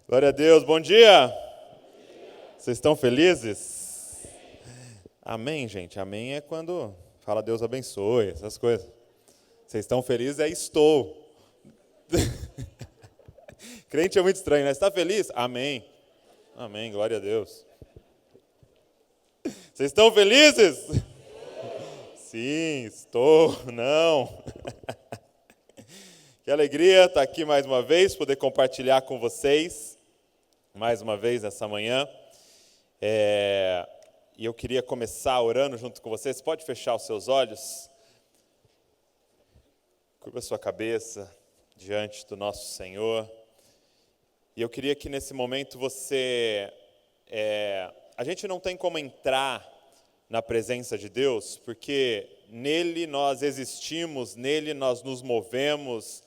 Glória a Deus, bom dia! Vocês estão felizes? Amém, gente. Amém é quando fala Deus abençoe, essas coisas. Vocês estão felizes? É estou. Crente é muito estranho, né? Você está feliz? Amém. Amém, glória a Deus. Vocês estão felizes? Sim, estou. Não. Que alegria estar aqui mais uma vez, poder compartilhar com vocês, mais uma vez nessa manhã. E eu queria começar orando junto com vocês. Pode fechar os seus olhos? Curva a sua cabeça diante do nosso Senhor. E eu queria que nesse momento você... a gente não tem como entrar na presença de Deus, porque nele nós existimos, nele nós nos movemos,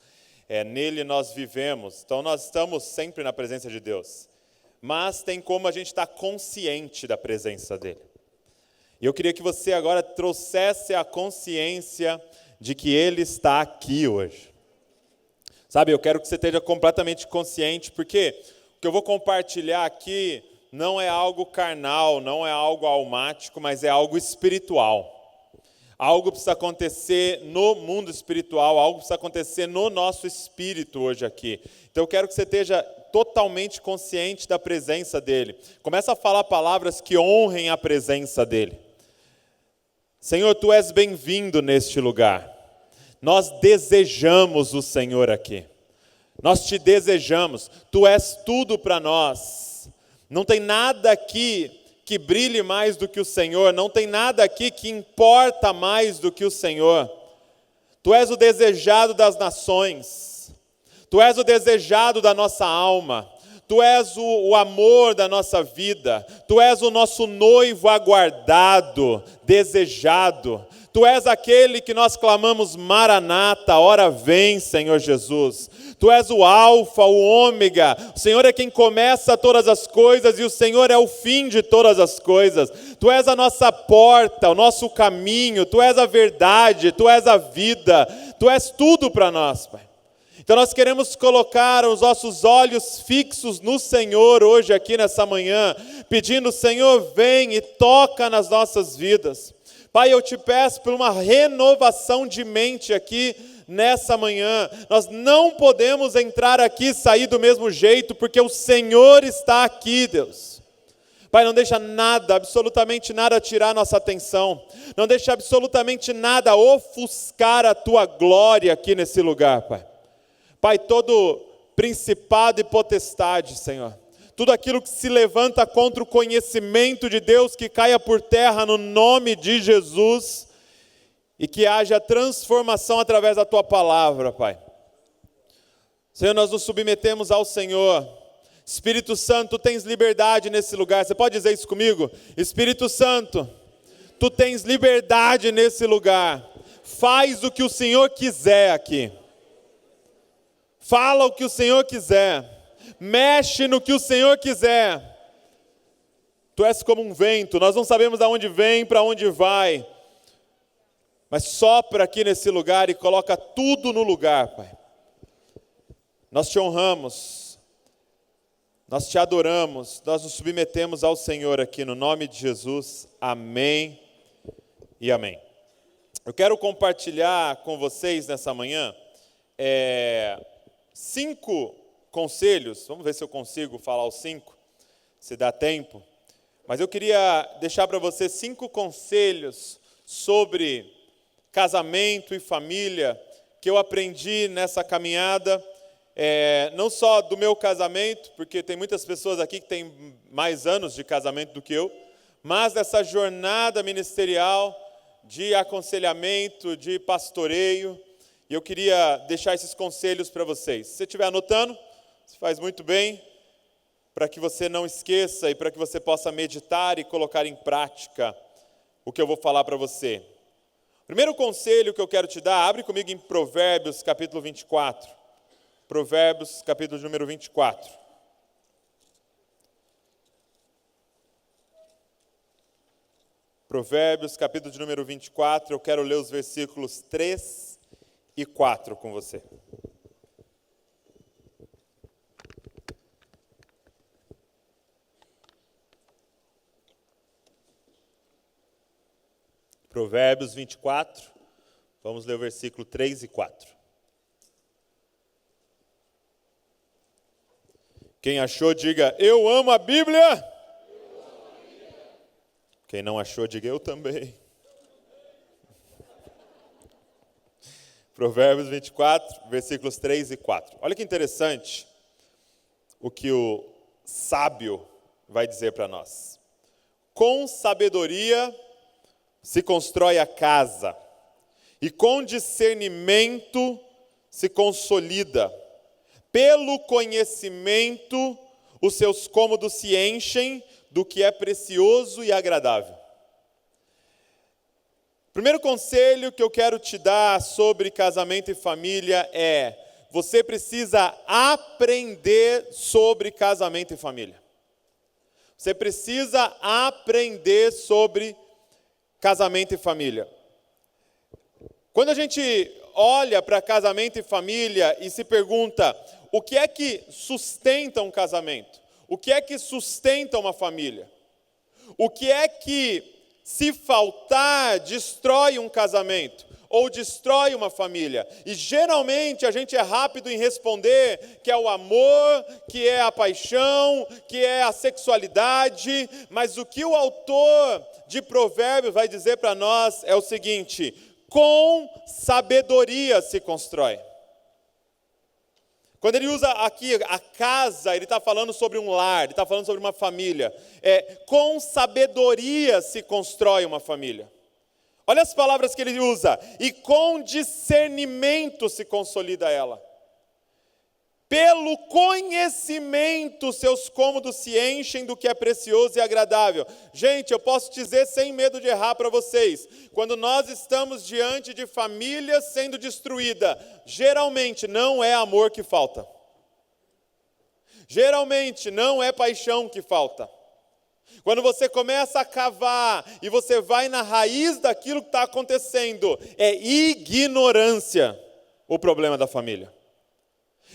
nele nós vivemos. Então nós estamos sempre na presença de Deus. Mas tem como a gente estar consciente da presença dele. E eu queria que você agora trouxesse a consciência de que ele está aqui hoje. Sabe, eu quero que você esteja completamente consciente, porque o que eu vou compartilhar aqui não é algo carnal, não é algo almático, mas é algo espiritual. Algo precisa acontecer no mundo espiritual, algo precisa acontecer no nosso espírito hoje aqui. Então eu quero que você esteja totalmente consciente da presença dele. Começa a falar palavras que honrem a presença dele. Senhor, tu és bem-vindo neste lugar. Nós desejamos o Senhor aqui. Nós te desejamos. Tu és tudo para nós. Não tem nada aqui que brilhe mais do que o Senhor. Não tem nada aqui que importa mais do que o Senhor. Tu és o desejado das nações. Tu és o desejado da nossa alma. Tu és o amor da nossa vida. Tu és o nosso noivo aguardado, desejado. Tu és aquele que nós clamamos Maranata, ora vem, Senhor Jesus. Tu és o Alfa, o Ômega. O Senhor é quem começa todas as coisas e o Senhor é o fim de todas as coisas. Tu és a nossa porta, o nosso caminho. Tu és a verdade, Tu és a vida. Tu és tudo para nós, Pai. Então nós queremos colocar os nossos olhos fixos no Senhor hoje aqui nessa manhã, pedindo, Senhor, vem e toca nas nossas vidas. Pai, eu te peço por uma renovação de mente aqui nessa manhã. Nós não podemos entrar aqui e sair do mesmo jeito, porque o Senhor está aqui, Deus. Pai, não deixa nada, absolutamente nada tirar nossa atenção. Não deixa absolutamente nada ofuscar a Tua glória aqui nesse lugar, Pai. Pai, todo principado e potestade, Senhor, tudo aquilo que se levanta contra o conhecimento de Deus, que caia por terra no nome de Jesus, e que haja transformação através da Tua palavra, Pai. Senhor, nós nos submetemos ao Senhor. Espírito Santo, Tu tens liberdade nesse lugar. Você pode dizer isso comigo? Espírito Santo, Tu tens liberdade nesse lugar. Faz o que o Senhor quiser aqui. Fala o que o Senhor quiser. Mexe no que o Senhor quiser. Tu és como um vento. Nós não sabemos de onde vem, para onde vai. Mas sopra aqui nesse lugar e coloca tudo no lugar, Pai. Nós te honramos. Nós te adoramos. Nós nos submetemos ao Senhor aqui no nome de Jesus. Amém e amém. Eu quero compartilhar com vocês nessa manhã 5 conselhos. Vamos ver se eu consigo falar os 5, se dá tempo. Mas eu queria deixar para você 5 conselhos sobre casamento e família que eu aprendi nessa caminhada, não só do meu casamento, porque tem muitas pessoas aqui que têm mais anos de casamento do que eu, mas dessa jornada ministerial de aconselhamento, de pastoreio. E eu queria deixar esses conselhos para vocês. Se você estiver anotando, você faz muito bem, para que você não esqueça e para que você possa meditar e colocar em prática o que eu vou falar para você. O primeiro conselho que eu quero te dar, abre comigo em Provérbios, capítulo 24. Provérbios, capítulo número 24. Provérbios, capítulo de número 24, eu quero ler os versículos 3 e 4 com você. Provérbios 24, vamos ler o versículo 3 e 4. Quem achou, diga, eu amo a Bíblia. Quem não achou, diga, eu também. Provérbios 24, versículos 3 e 4. Olha que interessante o que o sábio vai dizer para nós. Com sabedoria se constrói a casa, e com discernimento se consolida. Pelo conhecimento, os seus cômodos se enchem do que é precioso e agradável. Primeiro conselho que eu quero te dar sobre casamento e família é: você precisa aprender sobre casamento e família. Você precisa aprender sobre casamento e família. Quando a gente olha para casamento e família e se pergunta o que é que sustenta um casamento, o que é que sustenta uma família, o que é que, se faltar, destrói um casamento ou destrói uma família. E geralmente a gente é rápido em responder que é o amor, que é a paixão, que é a sexualidade, mas o que o autor de Provérbios vai dizer para nós é o seguinte: com sabedoria se constrói. Quando ele usa aqui a casa, ele está falando sobre um lar, ele está falando sobre uma família. Com sabedoria se constrói uma família. Olha as palavras que ele usa. E com discernimento se consolida ela. Pelo conhecimento, seus cômodos se enchem do que é precioso e agradável. Gente, eu posso dizer sem medo de errar para vocês. Quando nós estamos diante de famílias sendo destruídas, geralmente não é amor que falta. Geralmente não é paixão que falta. Quando você começa a cavar e você vai na raiz daquilo que está acontecendo, é ignorância o problema da família.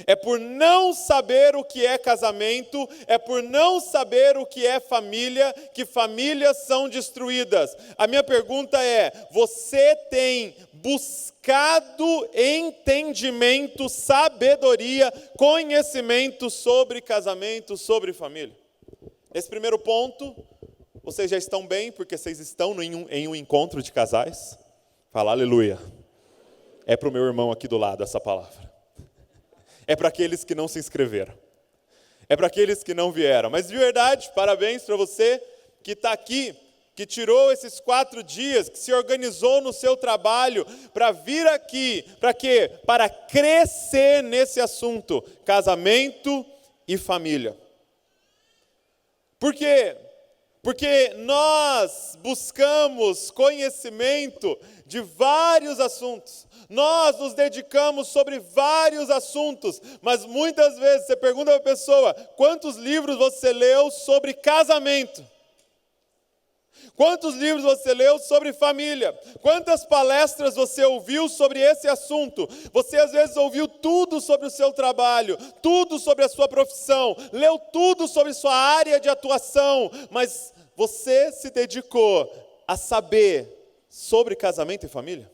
É por não saber o que é casamento, é por não saber o que é família, que famílias são destruídas. A minha pergunta é: você tem buscado entendimento, sabedoria, conhecimento sobre casamento, sobre família? Esse primeiro ponto, vocês já estão bem, porque vocês estão em um encontro de casais. Fala aleluia. É para o meu irmão aqui do lado essa palavra. É para aqueles que não se inscreveram. É para aqueles que não vieram. Mas de verdade, parabéns para você que está aqui, que tirou esses 4 dias, que se organizou no seu trabalho para vir aqui. Para quê? Para crescer nesse assunto, casamento e família. Por quê? Porque nós buscamos conhecimento de vários assuntos. Nós nos dedicamos sobre vários assuntos, mas muitas vezes você pergunta para a pessoa: quantos livros você leu sobre casamento? Quantos livros você leu sobre família? Quantas palestras você ouviu sobre esse assunto? Você às vezes ouviu tudo sobre o seu trabalho, tudo sobre a sua profissão, leu tudo sobre sua área de atuação, mas você se dedicou a saber sobre casamento e família?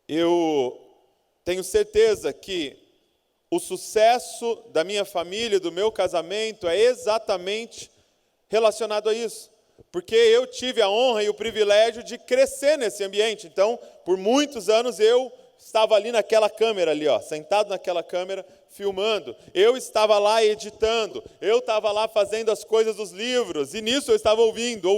Eu tenho certeza que o sucesso da minha família, do meu casamento, é exatamente relacionado a isso. Porque eu tive a honra e o privilégio de crescer nesse ambiente. Então, por muitos anos eu estava ali naquela câmera ali, sentado naquela câmera, filmando. Eu estava lá editando. Eu estava lá fazendo as coisas dos livros. E nisso eu estava ouvindo.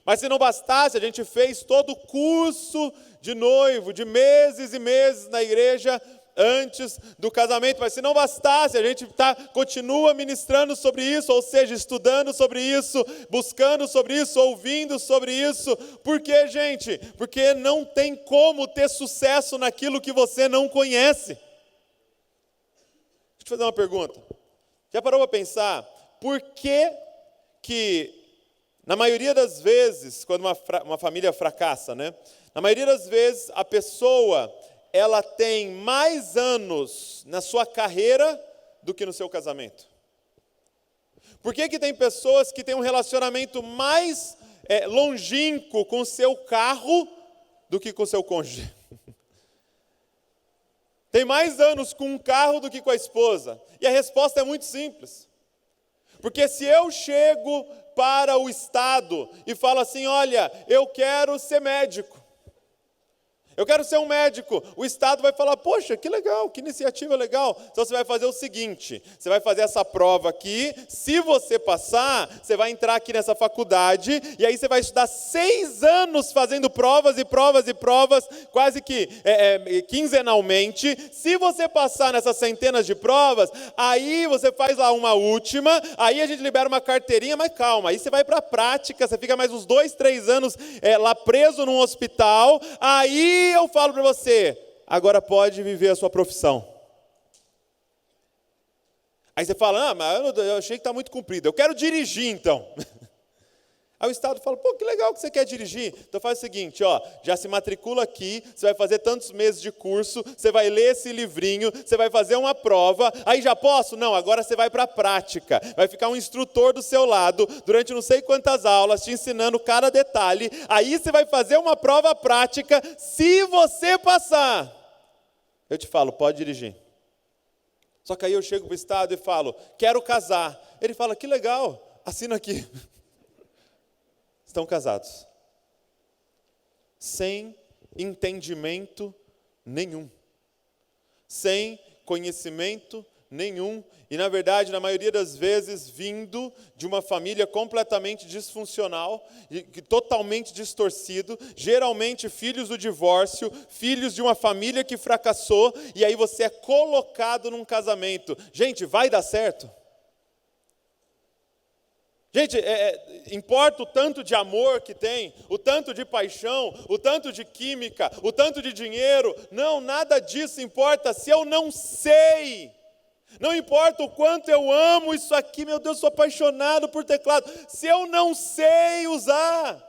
Mas se não bastasse, a gente fez todo o curso de noivo, de meses e meses na igreja antes do casamento. Mas se não bastasse, a gente continua ministrando sobre isso, ou seja, estudando sobre isso, buscando sobre isso, ouvindo sobre isso. Por quê, gente? Porque não tem como ter sucesso naquilo que você não conhece. Deixa eu te fazer uma pergunta. Já parou para pensar por que na maioria das vezes, quando uma família fracassa, né? Na maioria das vezes, a pessoa, ela tem mais anos na sua carreira do que no seu casamento. Por que que tem pessoas que têm um relacionamento mais longínquo com o seu carro do que com o seu cônjuge? Tem mais anos com um carro do que com a esposa. E a resposta é muito simples. Porque se eu chego para o Estado e falo assim, olha, eu quero ser médico. Eu quero ser um médico. O Estado vai falar, poxa, que legal, que iniciativa legal. Então você vai fazer o seguinte, você vai fazer essa prova aqui, se você passar, você vai entrar aqui nessa faculdade, e aí você vai estudar 6 anos fazendo provas e provas e provas, quase que quinzenalmente. Se você passar nessas centenas de provas, aí você faz lá uma última, aí a gente libera uma carteirinha, mas calma, aí você vai para a prática, você fica mais uns 2, 3 anos lá preso num hospital, aí eu falo para você, agora pode viver a sua profissão. Aí você fala, mas eu achei que está muito comprido, eu quero dirigir então. Aí o Estado fala, pô, que legal que você quer dirigir. Então faz o seguinte, já se matricula aqui, você vai fazer tantos meses de curso, você vai ler esse livrinho, você vai fazer uma prova, aí já posso? Não, agora você vai para a prática. Vai ficar um instrutor do seu lado, durante não sei quantas aulas, te ensinando cada detalhe. Aí você vai fazer uma prova prática, se você passar. Eu te falo, pode dirigir. Só que aí eu chego para o Estado e falo, quero casar. Ele fala, que legal, assina aqui. Estão casados, sem entendimento nenhum, sem conhecimento nenhum, e na verdade, na maioria das vezes, vindo de uma família completamente disfuncional, totalmente distorcido, geralmente filhos do divórcio, filhos de uma família que fracassou, e aí você é colocado num casamento. Gente, vai dar certo? Gente, importa o tanto de amor que tem, o tanto de paixão, o tanto de química, o tanto de dinheiro. Não, nada disso importa se eu não sei. Não importa o quanto eu amo isso aqui, meu Deus, sou apaixonado por teclado. Se eu não sei usar,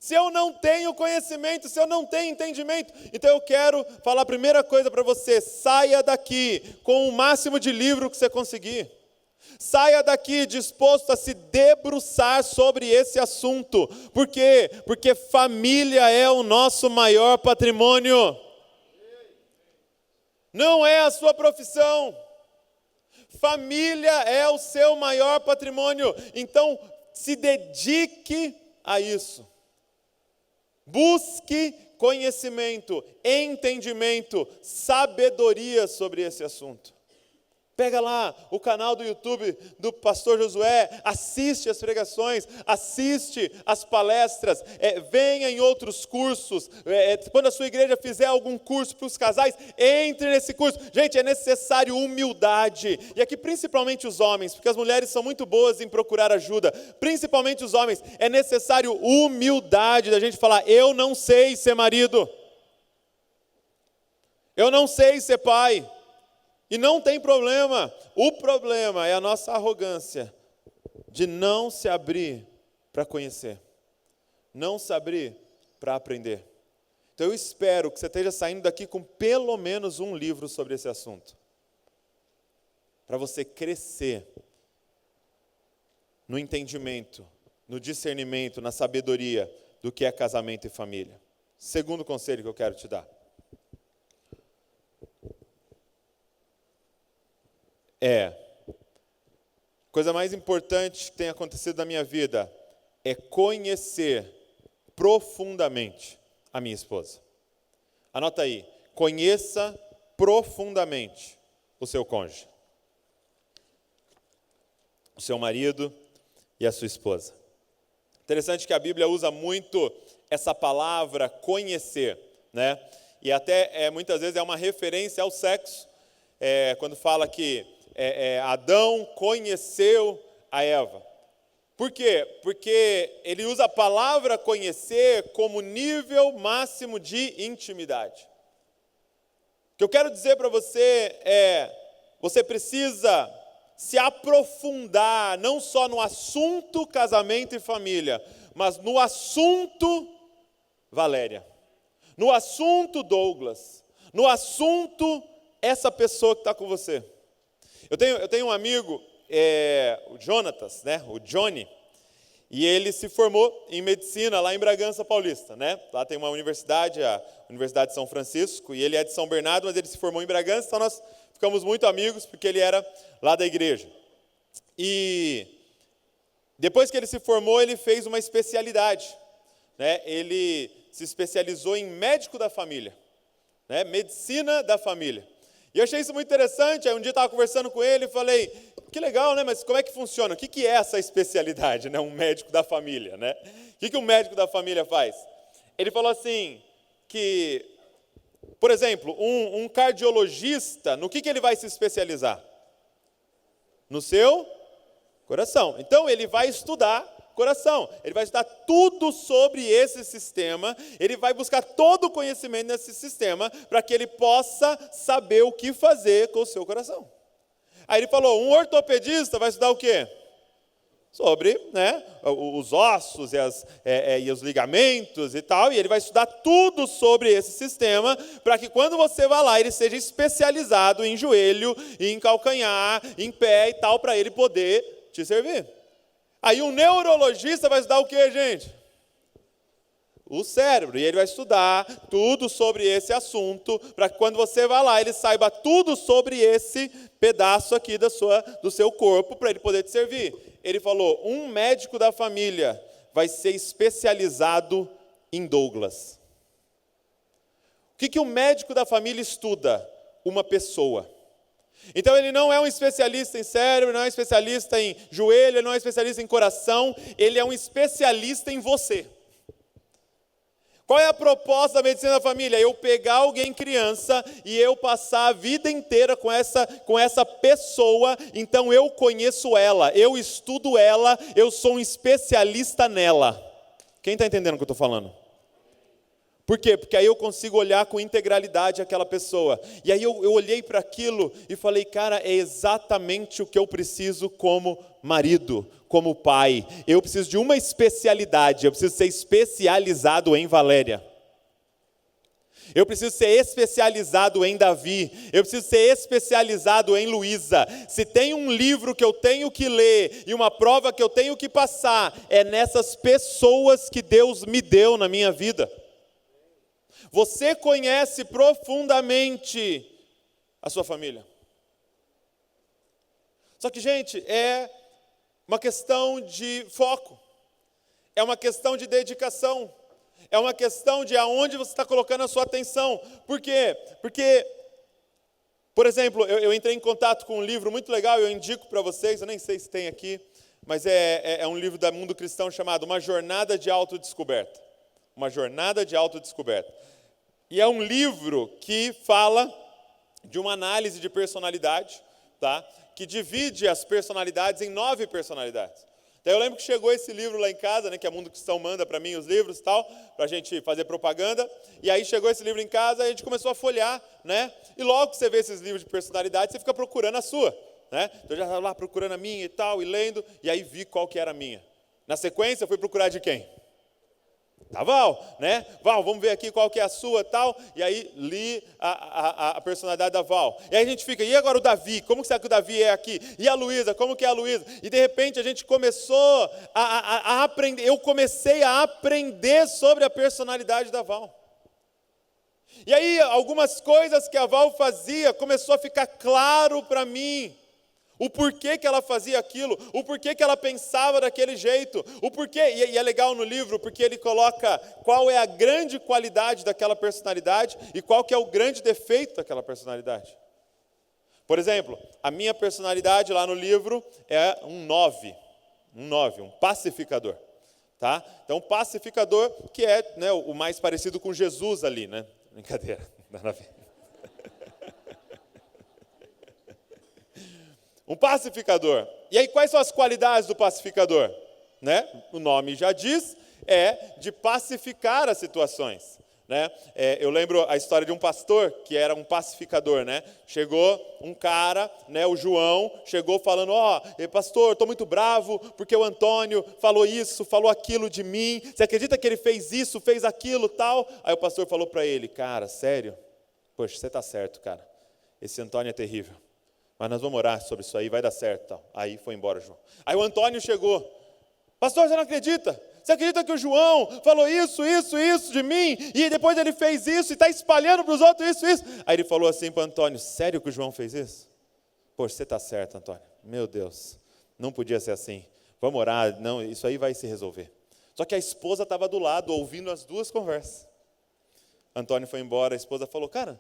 se eu não tenho conhecimento, se eu não tenho entendimento. Então eu quero falar a primeira coisa para você, saia daqui com o máximo de livro que você conseguir. Saia daqui disposto a se debruçar sobre esse assunto. Por quê? Porque família é o nosso maior patrimônio. Não é a sua profissão. Família é o seu maior patrimônio. Então, se dedique a isso. Busque conhecimento, entendimento, sabedoria sobre esse assunto. Pega lá o canal do YouTube do pastor Josué, assiste as pregações, assiste as palestras, venha em outros cursos, quando a sua igreja fizer algum curso para os casais, entre nesse curso. Gente, é necessário humildade, e aqui principalmente os homens, porque as mulheres são muito boas em procurar ajuda, principalmente os homens, é necessário humildade da gente falar, eu não sei ser marido, eu não sei ser pai. E não tem problema, o problema é a nossa arrogância de não se abrir para conhecer, não se abrir para aprender. Então eu espero que você esteja saindo daqui com pelo menos um livro sobre esse assunto, para você crescer no entendimento, no discernimento, na sabedoria do que é casamento e família. Segundo conselho que eu quero te dar. Coisa mais importante que tem acontecido na minha vida é conhecer profundamente a minha esposa. Anota aí, conheça profundamente o seu cônjuge, o seu marido e a sua esposa. Interessante que a Bíblia usa muito essa palavra conhecer, né? E até muitas vezes é uma referência ao sexo, quando fala que Adão conheceu a Eva. Por quê? Porque ele usa a palavra conhecer como nível máximo de intimidade. O que eu quero dizer para você você precisa se aprofundar, não só no assunto casamento e família, mas no assunto Valéria, no assunto Douglas, no assunto essa pessoa que está com você. Eu tenho um amigo o Jonatas, né? O Johnny, e ele se formou em medicina lá em Bragança Paulista, né? Lá tem uma universidade, a Universidade de São Francisco, e ele é de São Bernardo, mas ele se formou em Bragança, então nós ficamos muito amigos, porque ele era lá da igreja. E depois que ele se formou, ele fez uma especialidade, né? Ele se especializou em médico da família, né? Medicina da família. E eu achei isso muito interessante. Aí um dia eu estava conversando com ele e falei, que legal, né? Mas como é que funciona? O que é essa especialidade, né? Um médico da família, né? O que um médico da família faz? Ele falou assim, que, por exemplo, um cardiologista, no que ele vai se especializar? No seu coração. Então, ele vai estudar coração. Ele vai estudar tudo sobre esse sistema. Ele vai buscar todo o conhecimento nesse sistema para que ele possa saber o que fazer com o seu coração. Aí ele falou, um ortopedista vai estudar o quê? Sobre, né, os ossos e os ligamentos e tal. E ele vai estudar tudo sobre esse sistema para que quando você vá lá, ele seja especializado em joelho, em calcanhar, em pé e tal, para ele poder te servir. Aí um neurologista vai estudar o quê, gente? O cérebro. E ele vai estudar tudo sobre esse assunto, para que quando você vá lá, ele saiba tudo sobre esse pedaço aqui do seu corpo, para ele poder te servir. Ele falou, um médico da família vai ser especializado em Douglas. O que o médico da família estuda? Uma pessoa. Então ele não é um especialista em cérebro, não é um especialista em joelho, ele não é um especialista em coração, ele é um especialista em você. Qual é a proposta da medicina da família? Eu pegar alguém criança e eu passar a vida inteira com essa pessoa, então eu conheço ela, eu estudo ela, eu sou um especialista nela. Quem está entendendo o que eu estou falando? Por quê? Porque aí eu consigo olhar com integralidade aquela pessoa. E aí eu olhei para aquilo e falei, cara, é exatamente o que eu preciso como marido, como pai. Eu preciso de uma especialidade, eu preciso ser especializado em Valéria. Eu preciso ser especializado em Davi. Eu preciso ser especializado em Luísa. Se tem um livro que eu tenho que ler e uma prova que eu tenho que passar, é nessas pessoas que Deus me deu na minha vida. Você conhece profundamente a sua família. Só que, gente, é uma questão de foco. É uma questão de dedicação. É uma questão de aonde você está colocando a sua atenção. Por quê? Porque, por exemplo, eu entrei em contato com um livro muito legal, eu indico para vocês, eu nem sei se tem aqui, mas é um livro do Mundo Cristão chamado Uma Jornada de Autodescoberta. Uma Jornada de Autodescoberta. E é um livro que fala de uma análise de personalidade, tá? Que divide as personalidades em 9 personalidades. Então eu lembro que chegou esse livro lá em casa, né, que a Mundo Cristão manda para mim os livros e tal, para a gente fazer propaganda. E aí chegou esse livro em casa e a gente começou a folhear, né? E logo que você vê esses livros de personalidade, você fica procurando a sua, né? Então eu já estava lá procurando a minha e tal, e lendo, e aí vi qual que era a minha. Na sequência, eu fui procurar de quem? Da Val, né? Val, vamos ver aqui qual que é a sua e tal. E aí li a personalidade da Val. E aí a gente fica, e agora o Davi? Como será que o Davi é aqui? E a Luísa? Como que é a Luísa? E de repente a gente começou a aprender, eu comecei a aprender sobre a personalidade da Val. E aí algumas coisas que a Val fazia começou a ficar claro para mim. O porquê que ela fazia aquilo, o porquê que ela pensava daquele jeito, o porquê, e é legal no livro, porque ele coloca qual é a grande qualidade daquela personalidade e qual que é o grande defeito daquela personalidade. Por exemplo, a minha personalidade lá no livro é um 9, um pacificador. Tá? Então, pacificador que é, né, o mais parecido com Jesus ali, né? Brincadeira, nada a ver. Um pacificador. E aí, quais são as qualidades do pacificador? Né? O nome já diz, é de pacificar as situações. Né? Eu lembro a história de um pastor que era um pacificador. Né? Chegou um cara, né, o João, chegou falando, pastor, estou muito bravo porque o Antônio falou isso, falou aquilo de mim. Você acredita que ele fez isso, fez aquilo, tal? Aí o pastor falou para ele, cara, sério? Poxa, você está certo, cara. Esse Antônio é terrível. mas nós vamos orar sobre isso aí, vai dar certo. Tal. Aí foi embora, João. Aí o Antônio chegou. Pastor, você não acredita? Você acredita que o João falou isso de mim? E depois ele fez isso e está espalhando para os outros isso. Aí ele falou assim para o Antônio, sério que o João fez isso? Poxa, você está certo, Antônio. Meu Deus, não podia ser assim. Vamos orar, não, isso aí vai se resolver. Só que a esposa estava do lado, ouvindo as duas conversas. Antônio foi embora, a esposa falou, cara,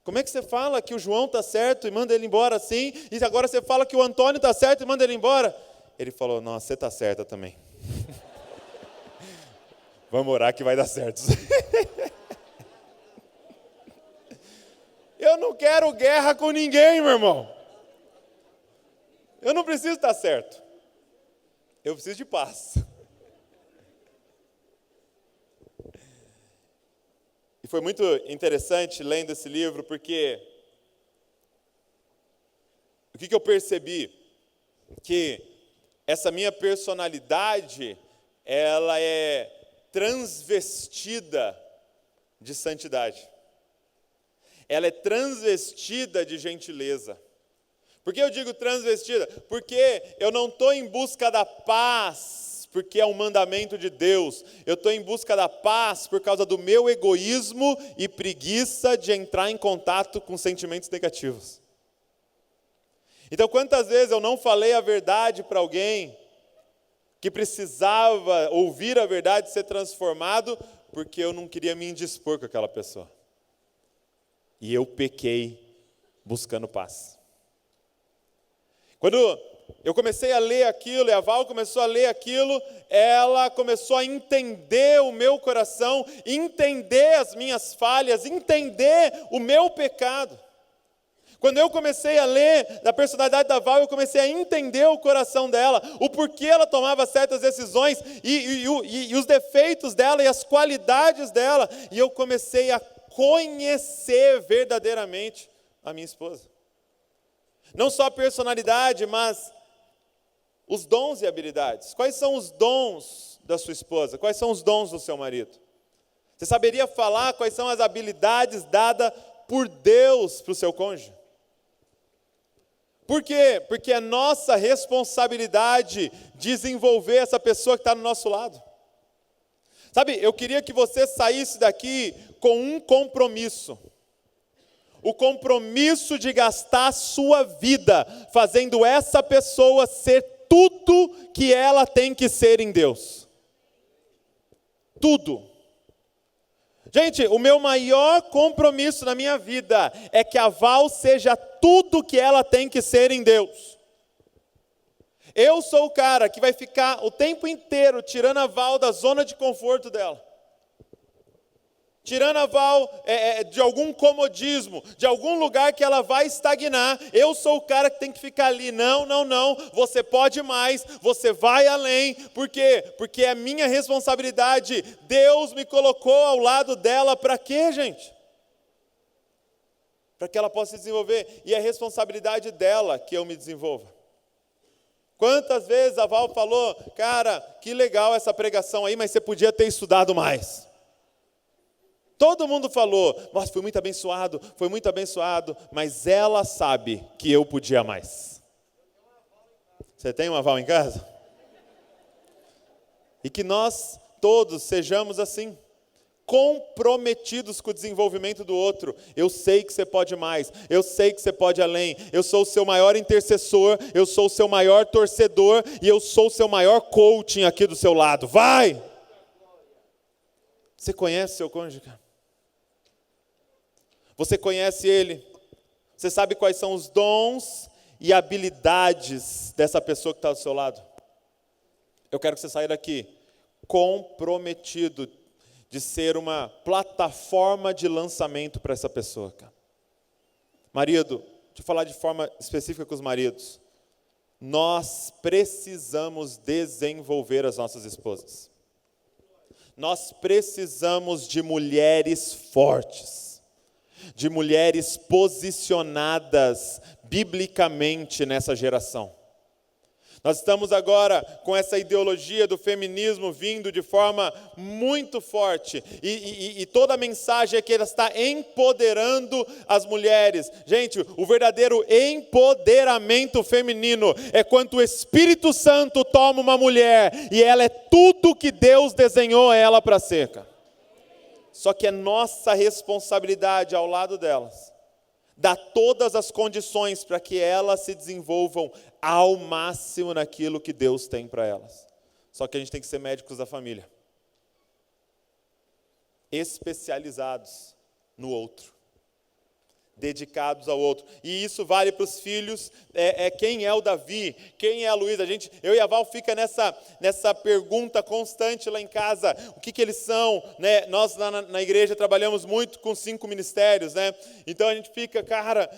como é que você fala que o João está certo e manda ele embora assim, e agora você fala que o Antônio está certo e manda ele embora? Ele falou, nossa, você está certa também. Vamos orar que vai dar certo. Eu não quero guerra com ninguém, meu irmão. Eu não preciso estar certo. Eu preciso de paz. E foi muito interessante lendo esse livro, porque o que eu percebi? Que essa minha personalidade, ela é transvestida de santidade. Ela é transvestida de gentileza. Por que eu digo transvestida? Porque eu não estou em busca da paz, porque é um mandamento de Deus. Eu estou em busca da paz por causa do meu egoísmo e preguiça de entrar em contato com sentimentos negativos. Então, quantas vezes eu não falei a verdade para alguém que precisava ouvir a verdade e ser transformado, porque eu não queria me indispor com aquela pessoa. E eu pequei buscando paz. Quando eu comecei a ler aquilo, e a Val começou a ler aquilo, ela começou a entender o meu coração, entender as minhas falhas, entender o meu pecado. Quando eu comecei a ler da personalidade da Val, eu comecei a entender o coração dela, o porquê ela tomava certas decisões, e os defeitos dela e as qualidades dela, e eu comecei a conhecer verdadeiramente a minha esposa. Não só a personalidade, mas os dons e habilidades. Quais são os dons da sua esposa? Quais são os dons do seu marido? Você saberia falar quais são as habilidades dadas por Deus para o seu cônjuge? Por quê? Porque é nossa responsabilidade desenvolver essa pessoa que está no nosso lado. Sabe, eu queria que você saísse daqui com um compromisso. O compromisso de gastar a sua vida fazendo essa pessoa ser tudo que ela tem que ser em Deus. Tudo. Gente, o meu maior compromisso na minha vida é que a Val seja tudo que ela tem que ser em Deus. Eu sou o cara que vai ficar o tempo inteiro tirando a Val da zona de conforto dela. Tirando a Val de algum comodismo, de algum lugar que ela vai estagnar. Eu sou o cara que tem que ficar ali. Não, você pode mais, você vai além. Por quê? Porque é minha responsabilidade. Deus me colocou ao lado dela para quê, gente? Para que ela possa se desenvolver. E é responsabilidade dela que eu me desenvolva. Quantas vezes a Val falou, cara, que legal essa pregação aí, mas você podia ter estudado mais. Todo mundo falou, nossa, foi muito abençoado, mas ela sabe que eu podia mais. Você tem uma Val em casa? E que nós todos sejamos assim, comprometidos com o desenvolvimento do outro. Eu sei que você pode mais, eu sei que você pode além, eu sou o seu maior intercessor, eu sou o seu maior torcedor e eu sou o seu maior coaching aqui do seu lado. Vai! Você conhece seu cônjuge? Você conhece ele? Você sabe quais são os dons e habilidades dessa pessoa que está do seu lado? Eu quero que você saia daqui comprometido de ser uma plataforma de lançamento para essa pessoa. Cara. Marido, deixa eu falar de forma específica com os maridos. Nós precisamos desenvolver as nossas esposas. Nós precisamos de mulheres fortes. De mulheres posicionadas biblicamente nessa geração. Nós estamos agora com essa ideologia do feminismo vindo de forma muito forte. E toda a mensagem é que ela está empoderando as mulheres. Gente, o verdadeiro empoderamento feminino é quando o Espírito Santo toma uma mulher e ela é tudo que Deus desenhou ela para ser. Só que é nossa responsabilidade ao lado delas dar todas as condições para que elas se desenvolvam ao máximo naquilo que Deus tem para elas. Só que a gente tem que ser médicos da família, especializados no outro, dedicados ao outro. E isso vale para os filhos. Quem é o Davi? Quem é a Luísa? Eu e a Val fica nessa pergunta constante lá em casa. O que eles são? Né? Nós lá na igreja trabalhamos muito com 5 ministérios. Né? Então a gente fica, cara,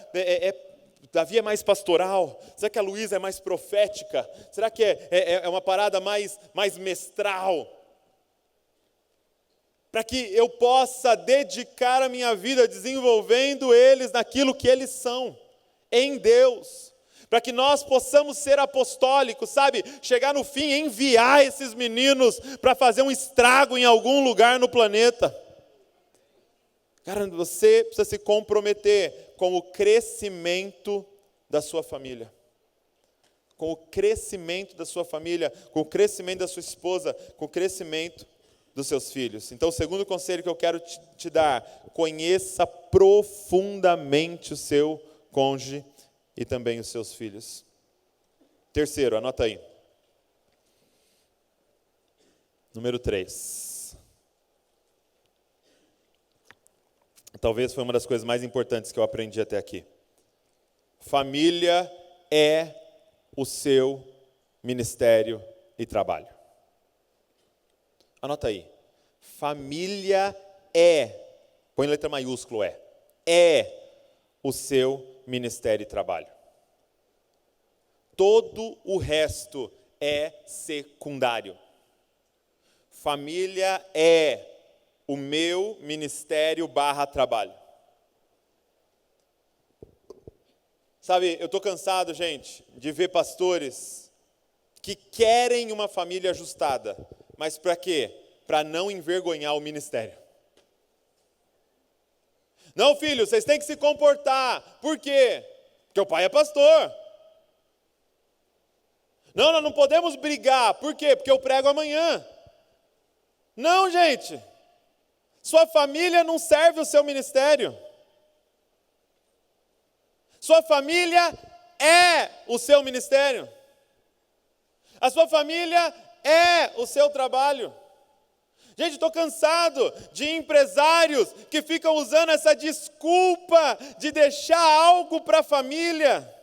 Davi é mais pastoral? Será que a Luísa é mais profética? Será que é uma parada mais mestral? Para que eu possa dedicar a minha vida desenvolvendo eles naquilo que eles são, em Deus. Para que nós possamos ser apostólicos, sabe? Chegar no fim e enviar esses meninos para fazer um estrago em algum lugar no planeta. Cara, você precisa se comprometer com o crescimento da sua família. Com o crescimento da sua família, com o crescimento da sua esposa, com o crescimento dos seus filhos. Então, o segundo conselho que eu quero te dar: conheça profundamente o seu cônjuge e também os seus filhos. Terceiro, anota aí. Número 3. Talvez foi uma das coisas mais importantes que eu aprendi até aqui. Família é o seu ministério e trabalho. Anota aí. Família põe letra maiúscula, é o seu ministério e trabalho. Todo o resto é secundário. Família é o meu ministério / trabalho. Sabe, eu estou cansado, gente, de ver pastores que querem uma família ajustada. Mas para quê? Para não envergonhar o ministério. Não, filho, vocês têm que se comportar. Por quê? Porque o pai é pastor. Não, nós não podemos brigar. Por quê? Porque eu prego amanhã. Não, gente. Sua família não serve o seu ministério. Sua família é o seu ministério. A sua família é o seu trabalho. Gente, estou cansado de empresários que ficam usando essa desculpa de deixar algo para a família.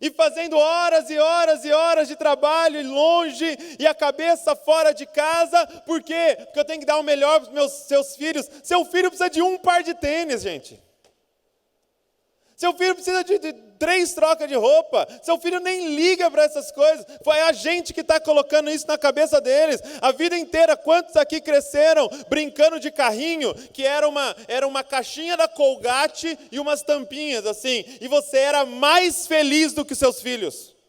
E fazendo horas e horas e horas de trabalho e longe e a cabeça fora de casa. Por quê? Porque eu tenho que dar o melhor para os seus filhos. Seu filho precisa de um par de tênis, gente. Seu filho precisa de 3 trocas de roupa. Seu filho nem liga para essas coisas. Foi a gente que está colocando isso na cabeça deles. A vida inteira, quantos aqui cresceram brincando de carrinho, que era uma caixinha da Colgate e umas tampinhas assim. E você era mais feliz do que seus filhos.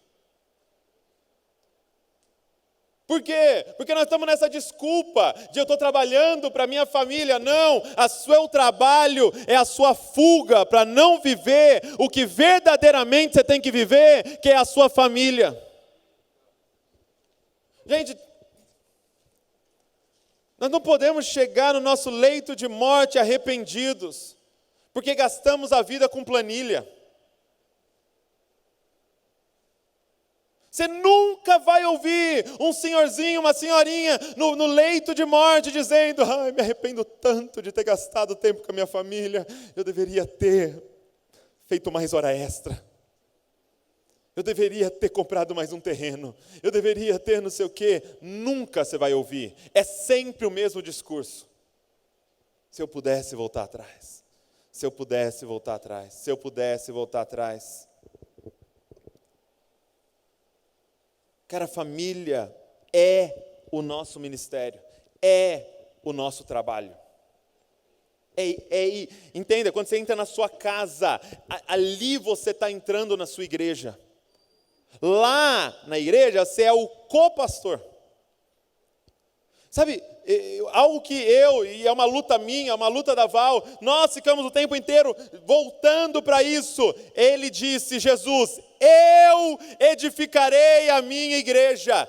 Por quê? Porque nós estamos nessa desculpa de eu estou trabalhando para a minha família. Não, o seu trabalho é a sua fuga para não viver o que verdadeiramente você tem que viver, que é a sua família. Gente, nós não podemos chegar no nosso leito de morte arrependidos, porque gastamos a vida com planilha. Você nunca vai ouvir um senhorzinho, uma senhorinha no leito de morte dizendo: ai, me arrependo tanto de ter gastado tempo com a minha família, eu deveria ter feito mais hora extra, eu deveria ter comprado mais um terreno, eu deveria ter não sei o quê. Nunca você vai ouvir, é sempre o mesmo discurso. Se eu pudesse voltar atrás, se eu pudesse voltar atrás, se eu pudesse voltar atrás. Cara, família é o nosso ministério, é o nosso trabalho. Entenda, quando você entra na sua casa, ali você está entrando na sua igreja. Lá na igreja, você é o copastor. Sabe, algo que e é uma luta minha, uma luta da Val, nós ficamos o tempo inteiro voltando para isso. Ele disse, Jesus, eu edificarei a minha igreja.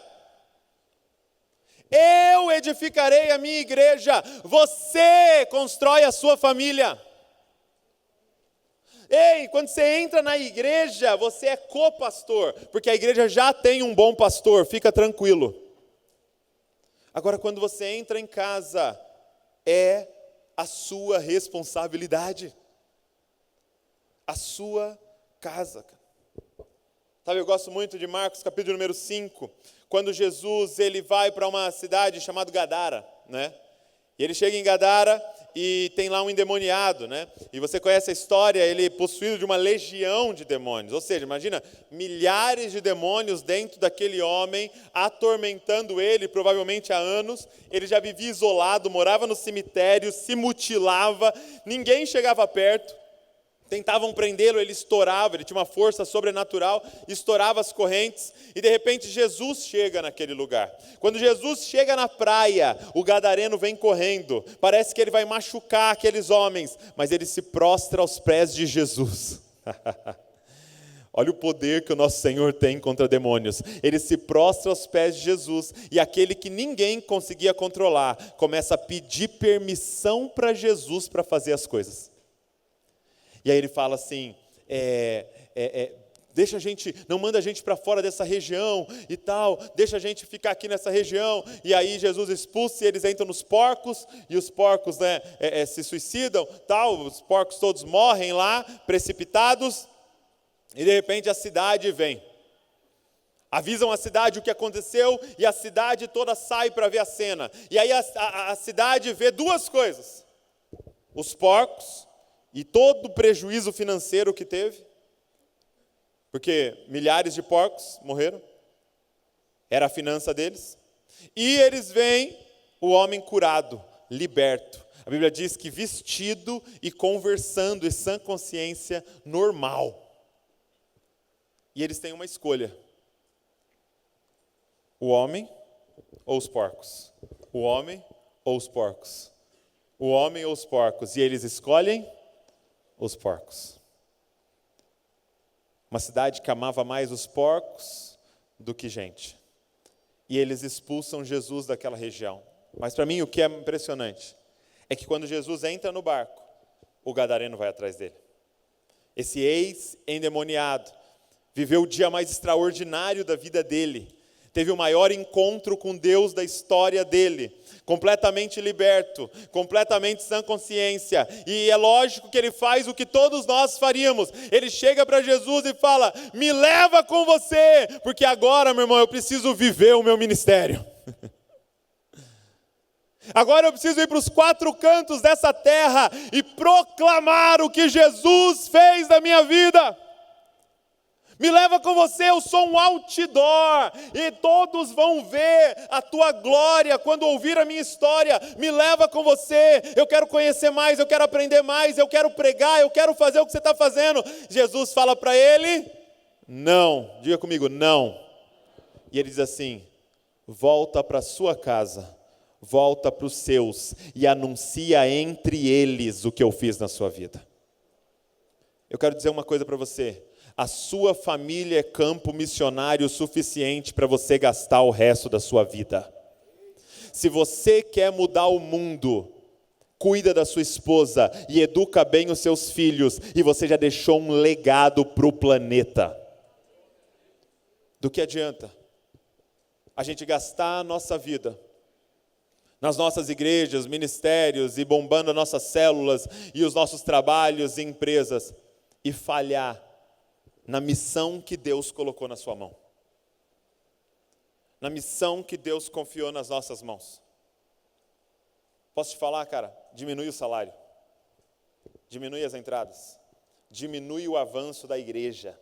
Eu edificarei a minha igreja. Você constrói a sua família. Ei, quando você entra na igreja, você é copastor, porque a igreja já tem um bom pastor, fica tranquilo. Agora, quando você entra em casa, é a sua responsabilidade. A sua casa. Sabe, eu gosto muito de Marcos, capítulo número 5, quando Jesus ele vai para uma cidade chamada Gadara, né? E ele chega em Gadara e tem lá um endemoniado, né? E você conhece a história, ele é possuído de uma legião de demônios. Ou seja, imagina, milhares de demônios dentro daquele homem, atormentando ele, provavelmente há anos. Ele já vivia isolado, morava no cemitério, se mutilava, ninguém chegava perto. Tentavam prendê-lo, ele estourava, ele tinha uma força sobrenatural, estourava as correntes, e de repente Jesus chega naquele lugar. Quando Jesus chega na praia, o gadareno vem correndo, parece que ele vai machucar aqueles homens, mas ele se prostra aos pés de Jesus. Olha o poder que o nosso Senhor tem contra demônios. Ele se prostra aos pés de Jesus, e aquele que ninguém conseguia controlar, começa a pedir permissão para Jesus para fazer as coisas. E aí ele fala assim, deixa a gente, não manda a gente para fora dessa região e tal, deixa a gente ficar aqui nessa região. E aí Jesus expulsa e eles entram nos porcos, e os porcos se suicidam, tal, os porcos todos morrem lá, precipitados, e de repente a cidade vem. Avisam a cidade o que aconteceu, e a cidade toda sai para ver a cena. E aí a cidade vê duas coisas, os porcos, e todo o prejuízo financeiro que teve, porque milhares de porcos morreram, era a finança deles, e eles veem o homem curado, liberto. A Bíblia diz que vestido e conversando em sã consciência normal. E eles têm uma escolha: o homem ou os porcos? O homem ou os porcos? O homem ou os porcos? E eles escolhem os porcos. Uma cidade que amava mais os porcos do que gente. E eles expulsam Jesus daquela região. Mas para mim o que é impressionante é que quando Jesus entra no barco, o gadareno vai atrás dele. Esse ex-endemoniado viveu o dia mais extraordinário da vida dele. Teve o maior encontro com Deus da história dele, completamente liberto, completamente sem consciência, e é lógico que ele faz o que todos nós faríamos. Ele chega para Jesus e fala: me leva com você, porque agora, meu irmão, eu preciso viver o meu ministério. Agora eu preciso ir para os quatro cantos dessa terra e proclamar o que Jesus fez na minha vida. Me leva com você, eu sou um outdoor, e todos vão ver a tua glória quando ouvir a minha história. Me leva com você, eu quero conhecer mais, eu quero aprender mais, eu quero pregar, eu quero fazer o que você está fazendo. Jesus fala para ele: não, diga comigo, não. E ele diz assim: volta para sua casa, volta para os seus e anuncia entre eles o que eu fiz na sua vida. Eu quero dizer uma coisa para você: a sua família é campo missionário suficiente para você gastar o resto da sua vida. Se você quer mudar o mundo, cuida da sua esposa e educa bem os seus filhos, e você já deixou um legado para o planeta. Do que adianta a gente gastar a nossa vida nas nossas igrejas, ministérios, e bombando as nossas células e os nossos trabalhos e empresas, e falhar na missão que Deus colocou na sua mão, na missão que Deus confiou nas nossas mãos? Posso te falar, cara, diminui o salário, diminui as entradas, diminui o avanço da igreja,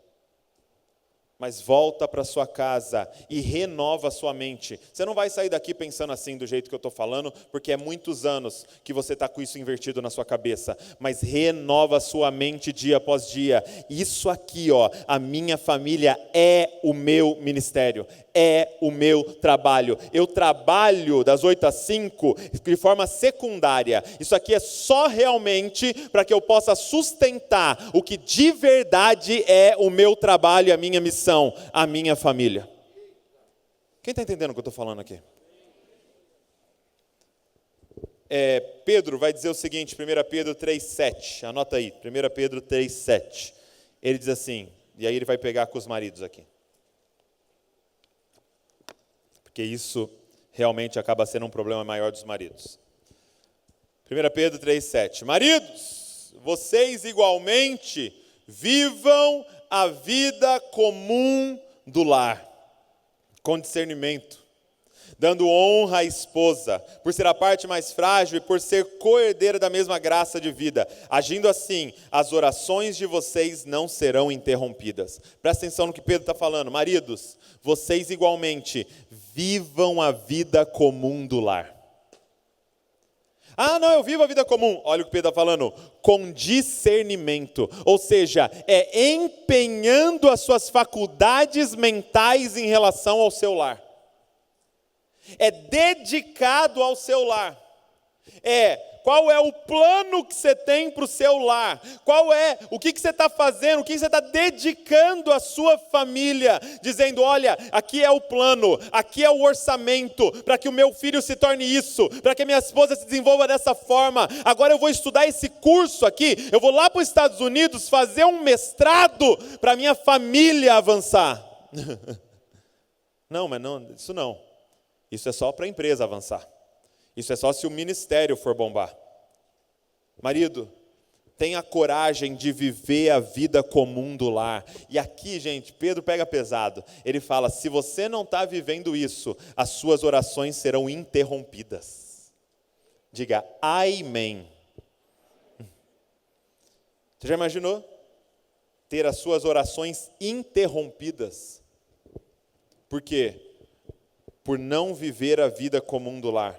mas volta para sua casa e renova a sua mente. Você não vai sair daqui pensando assim do jeito que eu estou falando, porque é muitos anos que você está com isso invertido na sua cabeça. Mas renova a sua mente dia após dia. Isso aqui, a minha família é o meu ministério, é o meu trabalho. Eu trabalho das 8 às 5 de forma secundária. Isso aqui é só realmente para que eu possa sustentar o que de verdade é o meu trabalho e a minha missão. A minha família. Quem está entendendo o que eu estou falando aqui? Pedro vai dizer o seguinte, 1 Pedro 3,7, anota aí, 1 Pedro 3,7. Ele diz assim, e aí ele vai pegar com os maridos aqui. Porque isso realmente acaba sendo um problema maior dos maridos. 1 Pedro 3,7. Maridos, vocês igualmente vivam a vida comum do lar, com discernimento, dando honra à esposa, por ser a parte mais frágil e por ser co-herdeira da mesma graça de vida. Agindo assim, as orações de vocês não serão interrompidas. Presta atenção no que Pedro está falando. Maridos, vocês igualmente vivam a vida comum do lar. Ah, não, eu vivo a vida comum. Olha o que Pedro está falando. Com discernimento. Ou seja, é empenhando as suas faculdades mentais em relação ao seu lar. É dedicado ao seu lar. Qual é o plano que você tem para o seu lar? O que você está fazendo? O que você está dedicando à sua família? Dizendo, olha, aqui é o plano, aqui é o orçamento, para que o meu filho se torne isso, para que a minha esposa se desenvolva dessa forma. Agora eu vou estudar esse curso aqui, eu vou lá para os Estados Unidos fazer um mestrado para a minha família avançar. Não, mas não, isso não. Isso é só para a empresa avançar. Isso é só se o ministério for bombar. Marido, tenha coragem de viver a vida comum do lar. E aqui, gente, Pedro pega pesado. Ele fala, se você não está vivendo isso, as suas orações serão interrompidas. Diga, amém. Você já imaginou? Ter as suas orações interrompidas. Por quê? Por não viver a vida comum do lar.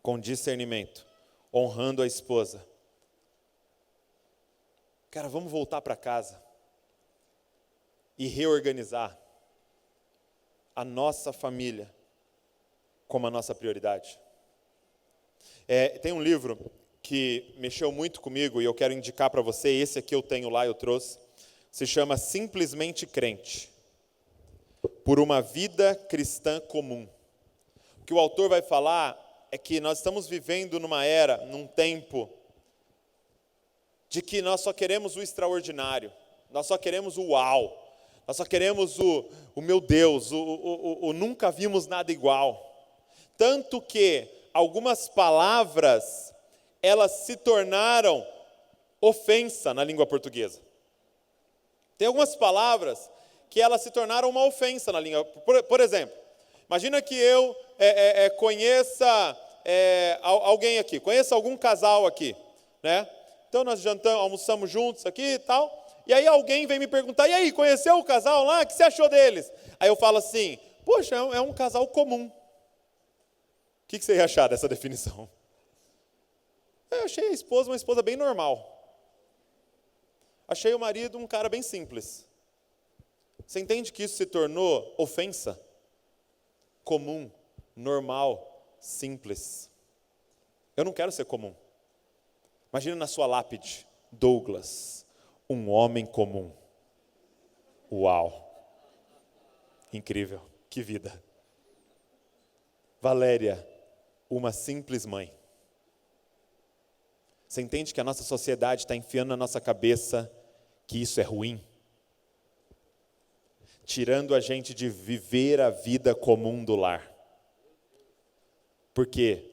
Com discernimento, honrando a esposa. Cara, vamos voltar para casa e reorganizar a nossa família como a nossa prioridade. Tem um livro que mexeu muito comigo e eu quero indicar para você, esse aqui eu tenho lá, eu trouxe, se chama Simplesmente Crente, por uma vida cristã comum. O que o autor vai falar é que nós estamos vivendo numa era, num tempo, de que nós só queremos o extraordinário, nós só queremos o uau, nós só queremos o meu Deus, o nunca vimos nada igual. Tanto que algumas palavras, elas se tornaram ofensa na língua portuguesa. Tem algumas palavras que elas se tornaram uma ofensa na língua. Por exemplo, imagina que eu conheça alguém aqui, conheça algum casal aqui, né? Então nós jantamos, almoçamos juntos aqui e tal, e aí alguém vem me perguntar, e aí, conheceu o casal lá? O que você achou deles? Aí eu falo assim, poxa, é um casal comum. O que você ia achar dessa definição? Eu achei a esposa uma esposa bem normal. Achei o marido um cara bem simples. Você entende que isso se tornou ofensa? Comum, normal, simples. Eu não quero ser comum. Imagina na sua lápide, Douglas, um homem comum. Uau! Incrível, que vida. Valéria, uma simples mãe. Você entende que a nossa sociedade está enfiando na nossa cabeça que isso é ruim? Tirando a gente de viver a vida comum do lar. Por quê?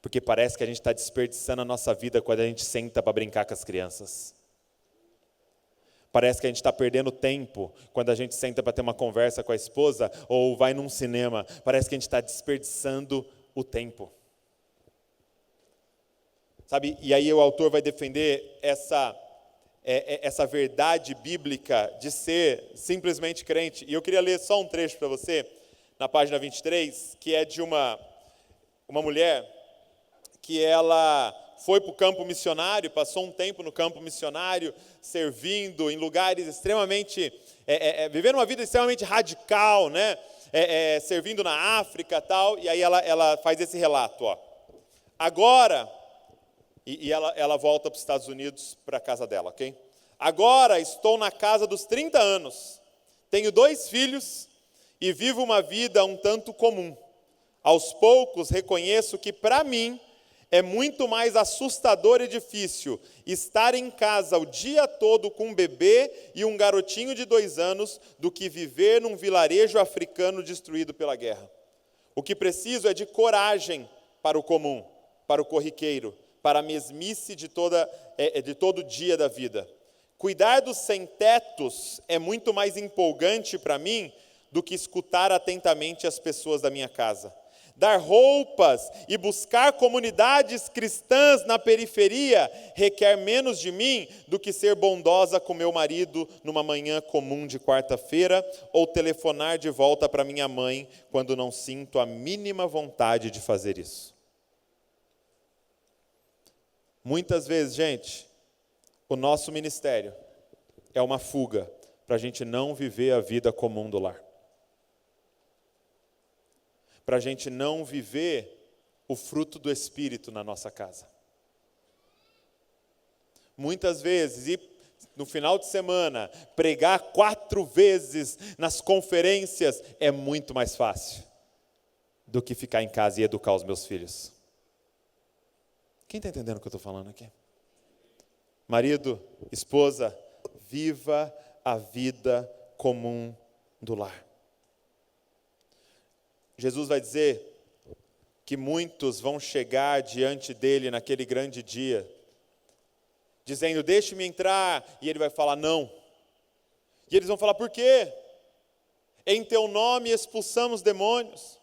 Porque parece que a gente está desperdiçando a nossa vida quando a gente senta para brincar com as crianças. Parece que a gente está perdendo tempo quando a gente senta para ter uma conversa com a esposa ou vai num cinema. Parece que a gente está desperdiçando o tempo. Sabe? E aí o autor vai defender essa verdade bíblica de ser simplesmente crente. E eu queria ler só um trecho para você, na página 23, que é de uma mulher que ela foi para o campo missionário, passou um tempo no campo missionário, servindo em lugares extremamente, vivendo uma vida extremamente radical, né? Servindo na África e tal, e aí ela faz esse relato, ó. Agora, e ela volta para os Estados Unidos, para a casa dela, ok? Agora estou na casa dos 30 anos, tenho 2 filhos e vivo uma vida um tanto comum. Aos poucos reconheço que para mim é muito mais assustador e difícil estar em casa o dia todo com um bebê e um garotinho de 2 anos do que viver num vilarejo africano destruído pela guerra. O que preciso é de coragem para o comum, para o corriqueiro, para a mesmice de todo dia da vida. Cuidar dos sem-tetos é muito mais empolgante para mim do que escutar atentamente as pessoas da minha casa. Dar roupas e buscar comunidades cristãs na periferia requer menos de mim do que ser bondosa com meu marido numa manhã comum de quarta-feira ou telefonar de volta para minha mãe quando não sinto a mínima vontade de fazer isso. Muitas vezes, gente, o nosso ministério é uma fuga para a gente não viver a vida comum do lar. Para a gente não viver o fruto do Espírito na nossa casa. Muitas vezes, e no final de semana, pregar 4 vezes nas conferências é muito mais fácil do que ficar em casa e educar os meus filhos. Quem está entendendo o que eu estou falando aqui? Marido, esposa, viva a vida comum do lar. Jesus vai dizer que muitos vão chegar diante dele naquele grande dia, dizendo, deixe-me entrar, e ele vai falar, não. E eles vão falar, por quê? Em teu nome expulsamos demônios,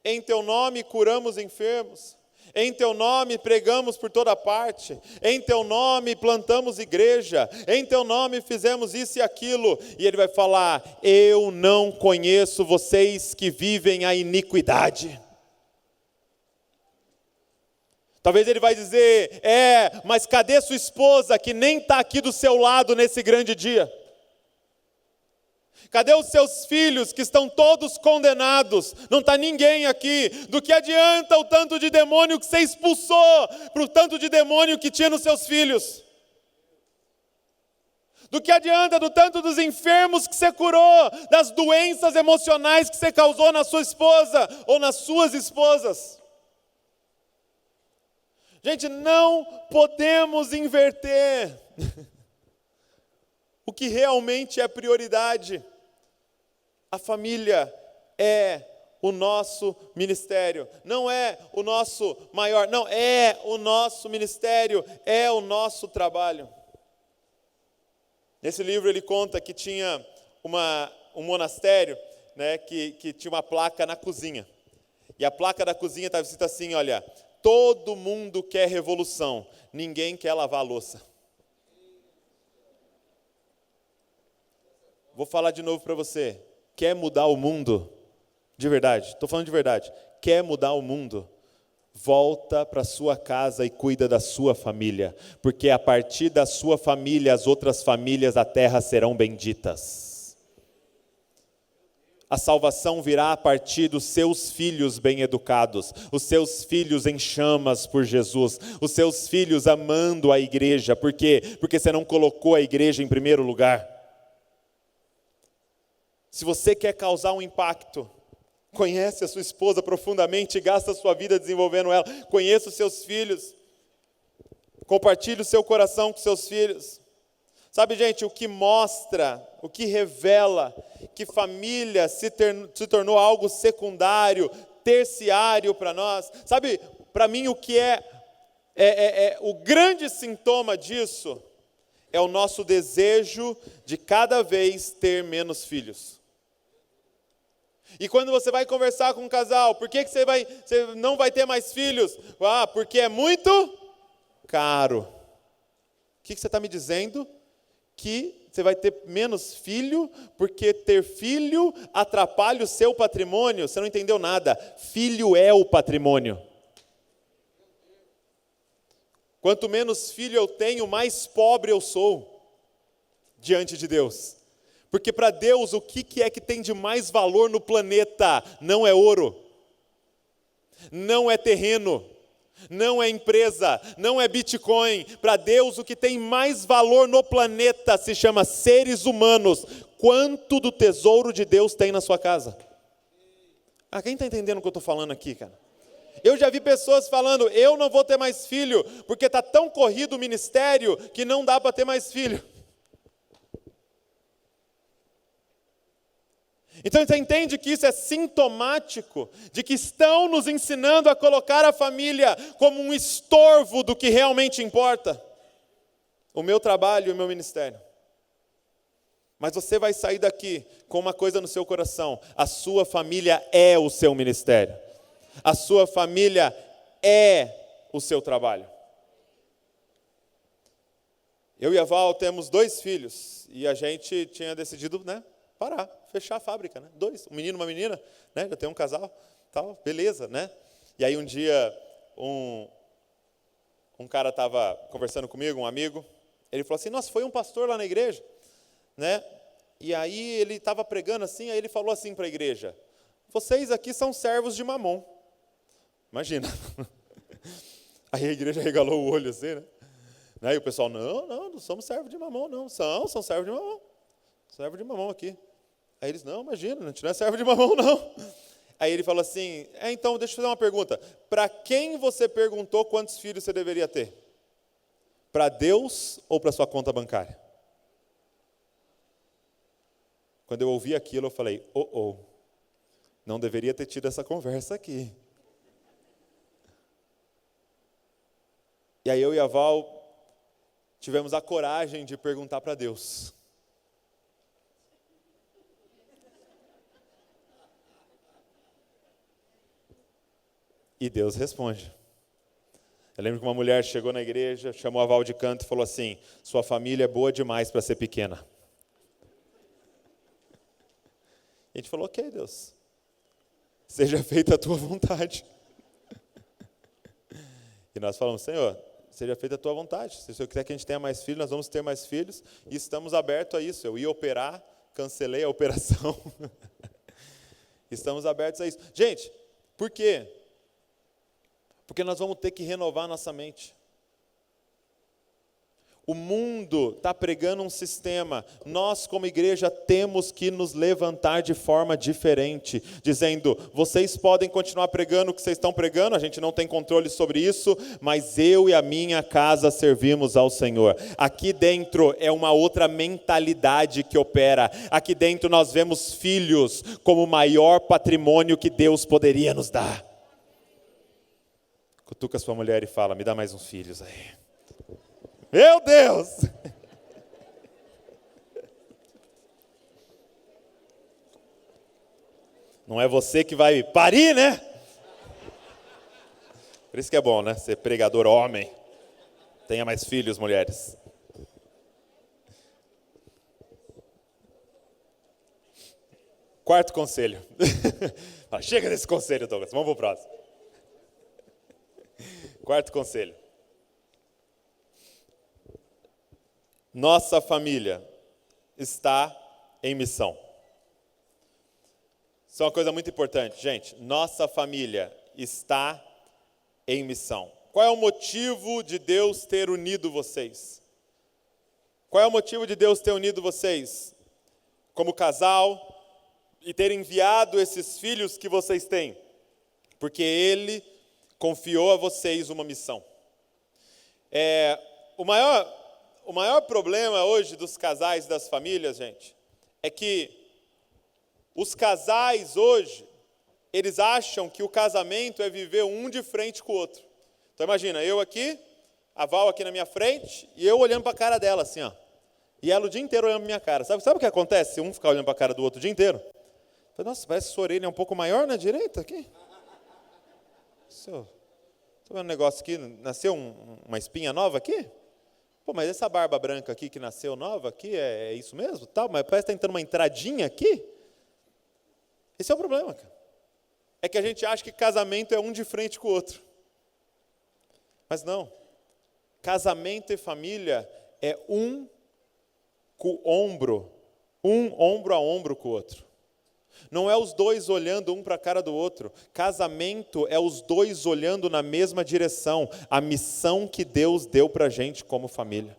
em teu nome curamos enfermos, em teu nome pregamos por toda parte, em teu nome plantamos igreja, em teu nome fizemos isso e aquilo. E ele vai falar, eu não conheço vocês que vivem a iniquidade. Talvez ele vai dizer, mas cadê sua esposa que nem está aqui do seu lado nesse grande dia? Cadê os seus filhos que estão todos condenados? Não está ninguém aqui. Do que adianta o tanto de demônio que você expulsou para o tanto de demônio que tinha nos seus filhos? Do que adianta do tanto dos enfermos que você curou, das doenças emocionais que você causou na sua esposa ou nas suas esposas? Gente, não podemos inverter o que realmente é prioridade. A família é o nosso ministério, não é o nosso maior, não, é o nosso ministério, é o nosso trabalho. Nesse livro ele conta que tinha um monastério, né, que tinha uma placa na cozinha. E a placa da cozinha estava escrita assim, olha, todo mundo quer revolução, ninguém quer lavar a louça. Vou falar de novo para você. Quer mudar o mundo? De verdade, estou falando de verdade. Quer mudar o mundo? Volta para sua casa e cuida da sua família. Porque a partir da sua família, as outras famílias da terra serão benditas. A salvação virá a partir dos seus filhos bem educados, os seus filhos em chamas por Jesus, os seus filhos amando a igreja. Por quê? Porque você não colocou a igreja em primeiro lugar. Se você quer causar um impacto, conhece a sua esposa profundamente e gasta a sua vida desenvolvendo ela. Conheça os seus filhos. Compartilhe o seu coração com seus filhos. Sabe, gente, o que mostra, o que revela que família se tornou algo secundário, terciário para nós. Sabe, para mim o que é o grande sintoma disso é o nosso desejo de cada vez ter menos filhos. E quando você vai conversar com um casal, por que você não vai ter mais filhos? Porque é muito caro. O que você está me dizendo? que você vai ter menos filho, porque ter filho atrapalha o seu patrimônio. Você não entendeu nada. Filho é o patrimônio. Quanto menos filho eu tenho, mais pobre eu sou diante de Deus. Porque para Deus, o que é que tem de mais valor no planeta? Não é ouro, não é terreno, não é empresa, não é Bitcoin. Para Deus, o que tem mais valor no planeta se chama seres humanos. Quanto do tesouro de Deus tem na sua casa? Quem está entendendo o que eu estou falando aqui, cara? Eu já vi pessoas falando, eu não vou ter mais filho, porque está tão corrido o ministério que não dá para ter mais filho. Então você entende que isso é sintomático de que estão nos ensinando a colocar a família como um estorvo do que realmente importa. O meu trabalho e o meu ministério. Mas você vai sair daqui com uma coisa no seu coração: a sua família é o seu ministério. A sua família é o seu trabalho. Eu e a Val temos 2 filhos e a gente tinha decidido, parar, fechar a fábrica, 2, um menino e uma menina, já tem um casal, tal, beleza, E aí um dia um cara estava conversando comigo, um amigo, ele falou assim: nossa, foi um pastor lá na igreja, E aí ele estava pregando assim, aí ele falou assim para a igreja: vocês aqui são servos de Mamon. Imagina. Aí a igreja regalou o olho assim, E o pessoal: não somos servos de Mamon, não. São servos de Mamon. Servo de Mamon aqui. Aí eles: não, imagina, a gente não é servo de Mamon, não. Aí ele falou assim: então deixa eu fazer uma pergunta. Para quem você perguntou quantos filhos você deveria ter? Para Deus ou para sua conta bancária? Quando eu ouvi aquilo, eu falei: não deveria ter tido essa conversa aqui. E aí eu e a Val tivemos a coragem de perguntar para Deus. E Deus responde. Eu lembro que uma mulher chegou na igreja, chamou a Val de canto e falou assim: sua família é boa demais para ser pequena. E a gente falou: ok, Deus, seja feita a tua vontade. E nós falamos: Senhor, seja feita a tua vontade. Se o Senhor quiser que a gente tenha mais filhos, nós vamos ter mais filhos. E estamos abertos a isso. Eu ia operar, cancelei a operação. Estamos abertos a isso. Gente, por quê? Porque nós vamos ter que renovar nossa mente. O mundo está pregando um sistema. Nós, como igreja, temos que nos levantar de forma diferente, dizendo: vocês podem continuar pregando o que vocês estão pregando, a gente não tem controle sobre isso, mas eu e a minha casa servimos ao Senhor. Aqui dentro é uma outra mentalidade que opera. Aqui dentro nós vemos filhos como o maior patrimônio que Deus poderia nos dar. Cutuca sua mulher e fala: me dá mais uns filhos aí. Meu Deus! Não é você que vai parir, né? Por isso que é bom, ser pregador homem. Tenha mais filhos, mulheres. Quarto conselho. Chega desse conselho, Douglas. Vamos para o próximo. Quarto conselho. Nossa família está em missão. Isso é uma coisa muito importante, gente. Nossa família está em missão. Qual é o motivo de Deus ter unido vocês? Qual é o motivo de Deus ter unido vocês como casal e ter enviado esses filhos que vocês têm? Porque Ele confiou a vocês uma missão. O maior problema hoje dos casais e das famílias, gente, é que os casais hoje, eles acham que o casamento é viver um de frente com o outro. Então imagina, eu aqui, a Val aqui na minha frente, e eu olhando para a cara dela assim, E ela o dia inteiro olhando para minha cara. Sabe o que acontece se um ficar olhando para a cara do outro o dia inteiro? Nossa, parece que sua orelha é um pouco maior na direita aqui. Estou vendo um negócio aqui, nasceu uma espinha nova aqui? Pô, mas essa barba branca aqui que nasceu nova aqui, é isso mesmo? Tal, mas parece que está entrando uma entradinha aqui. Esse é o problema, cara. É que a gente acha que casamento é um de frente com o outro. Mas não. Casamento e família é um ombro a ombro com o outro. Não é os dois olhando um para a cara do outro. Casamento é os dois olhando na mesma direção. A missão que Deus deu para a gente como família.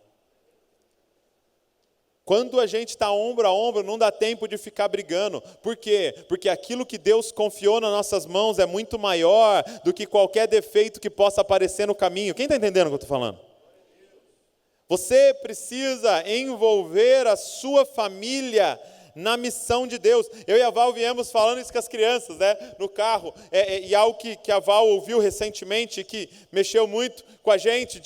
Quando a gente está ombro a ombro, não dá tempo de ficar brigando. Por quê? Porque aquilo que Deus confiou nas nossas mãos é muito maior do que qualquer defeito que possa aparecer no caminho. Quem está entendendo o que eu estou falando? Você precisa envolver a sua família na missão de Deus. Eu e a Val viemos falando isso com as crianças, né, no carro, e algo que a Val ouviu recentemente, que mexeu muito com a gente,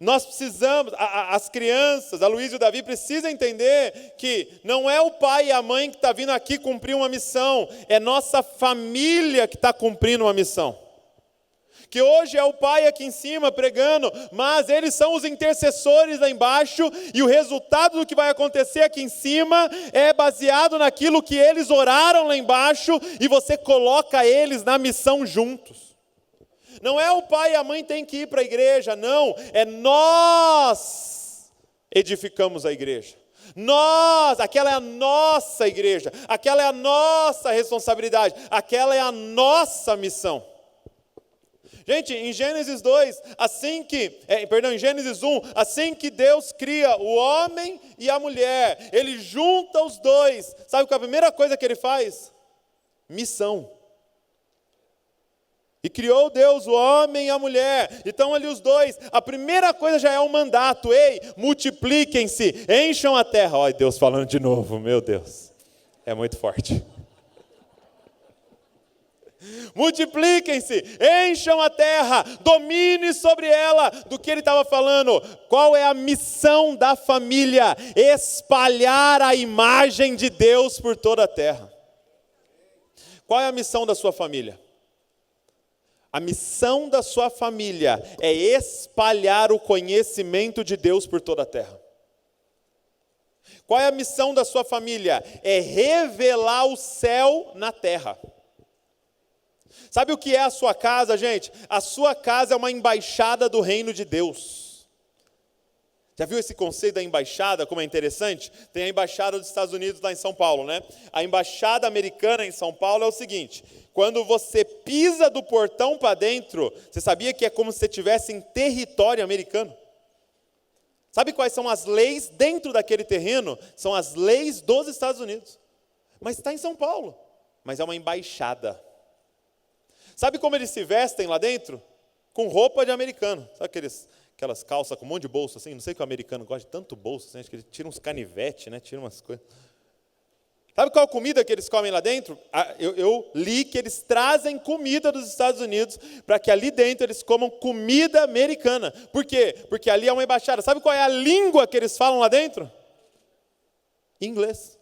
nós precisamos, as crianças, a Luísa e o Davi precisam entender que não é o pai e a mãe que está vindo aqui cumprir uma missão, é nossa família que está cumprindo uma missão. Que hoje é o pai aqui em cima pregando, mas eles são os intercessores lá embaixo, e o resultado do que vai acontecer aqui em cima é baseado naquilo que eles oraram lá embaixo, e você coloca eles na missão juntos. Não é o pai e a mãe tem que ir para a igreja, não, é nós edificamos a igreja. Aquela é a nossa igreja, aquela é a nossa responsabilidade, aquela é a nossa missão. Gente, em Gênesis 2, em Gênesis 1, assim que Deus cria o homem e a mulher, Ele junta os dois. Sabe qual é a primeira coisa que Ele faz? Missão. E criou Deus o homem e a mulher. Então ali os dois, a primeira coisa já é um mandato. Ei, multipliquem-se, encham a terra. Olha Deus falando de novo, meu Deus. É muito forte. Multipliquem-se, encham a terra, domine sobre ela. Do que ele estava falando? Qual é a missão da família? Espalhar a imagem de Deus por toda a terra. Qual é a missão da sua família? A missão da sua família é espalhar o conhecimento de Deus por toda a terra. Qual é a missão da sua família? É revelar o céu na terra. Sabe o que é a sua casa, gente? A sua casa é uma embaixada do reino de Deus. Já viu esse conceito da embaixada, como é interessante? Tem a embaixada dos Estados Unidos lá em São Paulo, né? A embaixada americana em São Paulo é o seguinte: quando você pisa do portão para dentro, você sabia que é como se você estivesse em território americano? Sabe quais são as leis dentro daquele terreno? São as leis dos Estados Unidos. Mas está em São Paulo, mas é uma embaixada. Sabe como eles se vestem lá dentro? Com roupa de americano. Sabe aquelas calças com um monte de bolso assim? Não sei que o americano gosta de tanto bolso, assim, acho que ele tira uns canivetes, né? Tira umas coisas. Sabe qual comida que eles comem lá dentro? Eu li que eles trazem comida dos Estados Unidos para que ali dentro eles comam comida americana. Por quê? Porque ali é uma embaixada. Sabe qual é a língua que eles falam lá dentro? Inglês.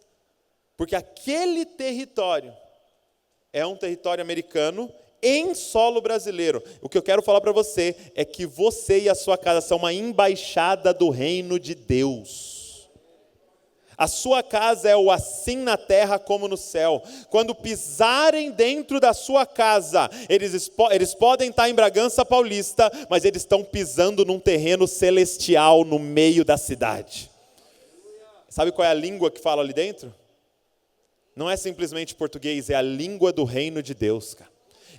Porque aquele território é um território americano em solo brasileiro. O que eu quero falar para você é que você e a sua casa são uma embaixada do reino de Deus. A sua casa é o assim na terra como no céu. Quando pisarem dentro da sua casa, eles podem estar em Bragança Paulista, mas eles estão pisando num terreno celestial no meio da cidade. Sabe qual é a língua que fala ali dentro? Não é simplesmente português, é a língua do reino de Deus, cara.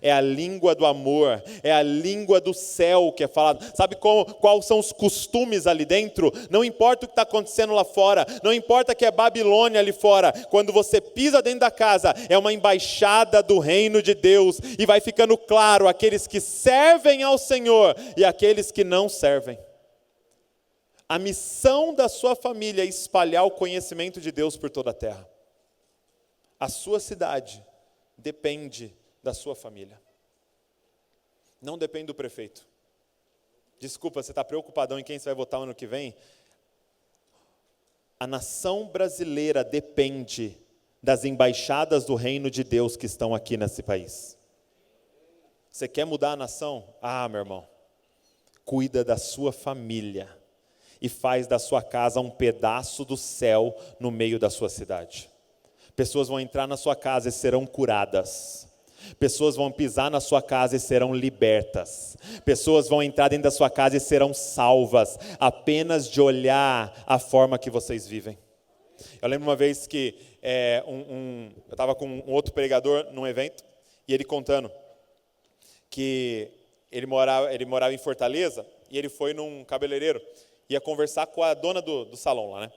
É a língua do amor, é a língua do céu que é falado. Sabe quais são os costumes ali dentro? Não importa o que está acontecendo lá fora, não importa que é Babilônia ali fora. Quando você pisa dentro da casa, é uma embaixada do reino de Deus. E vai ficando claro aqueles que servem ao Senhor e aqueles que não servem. A missão da sua família é espalhar o conhecimento de Deus por toda a terra. A sua cidade depende da sua família. Não depende do prefeito. Desculpa, você está preocupadão em quem você vai votar no ano que vem? A nação brasileira depende das embaixadas do reino de Deus que estão aqui nesse país. Você quer mudar a nação? Ah, meu irmão, cuida da sua família. e faz da sua casa um pedaço do céu no meio da sua cidade. Pessoas vão entrar na sua casa e serão curadas. Pessoas vão pisar na sua casa e serão libertas. Pessoas vão entrar dentro da sua casa e serão salvas, apenas de olhar a forma que vocês vivem. Eu lembro uma vez que eu estava com um outro pregador num evento, e ele contando que ele morava em Fortaleza, e ele foi num cabeleireiro, ia conversar com a dona do salão lá, né?